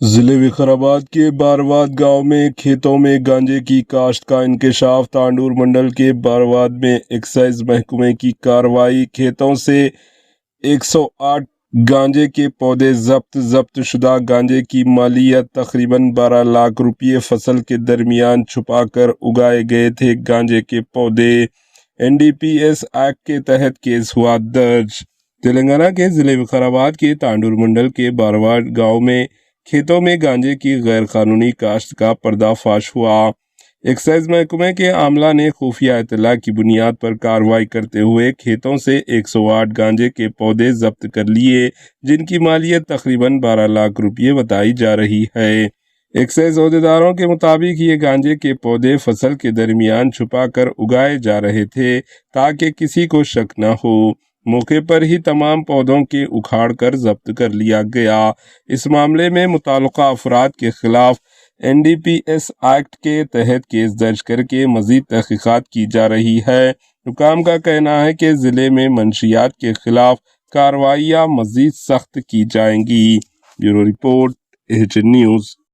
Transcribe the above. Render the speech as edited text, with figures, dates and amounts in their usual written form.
ضلع وقار کے بارواد گاؤں میں کھیتوں میں گانجے کی کاشت کا انکشاف۔ تانڈور منڈل کے بارواد میں ایکسائز محکمے کی کارروائی۔ کھیتوں سے 108 گانجے کے پودے ضبط شدہ گانجے کی مالیت تقریباً 12 لاکھ روپے فصل کے درمیان چھپا کر اگائے گئے تھے۔ گانجے کے پودے NDPS ایکٹ کے تحت کیس ہوا درج۔ تلنگانہ کے ضلع وقار کے تانڈور منڈل کے بارواد گاؤں میں کھیتوں میں گانجے کی غیر قانونی کاشت کا پردہ فاش ہوا۔ ایکسائز محکمے کے عملہ نے خفیہ اطلاع کی بنیاد پر کارروائی کرتے ہوئے کھیتوں سے 108 گانجے کے پودے ضبط کر لیے، جن کی مالیت تقریباً 12 لاکھ روپے بتائی جا رہی ہے۔ ایکسائز عہدیداروں کے مطابق یہ گانجے کے پودے فصل کے درمیان چھپا کر اگائے جا رہے تھے تاکہ کسی کو شک نہ ہو۔ موقع پر ہی تمام پودوں کے اکھاڑ کر ضبط کر لیا گیا۔ اس معاملے میں متعلقہ افراد کے خلاف NDPS ایکٹ کے تحت کیس درج کر کے مزید تحقیقات کی جا رہی ہے۔ حکام کا کہنا ہے کہ ضلع میں منشیات کے خلاف کارروائیاں مزید سخت کی جائیں گی۔ Bureau report AHN news.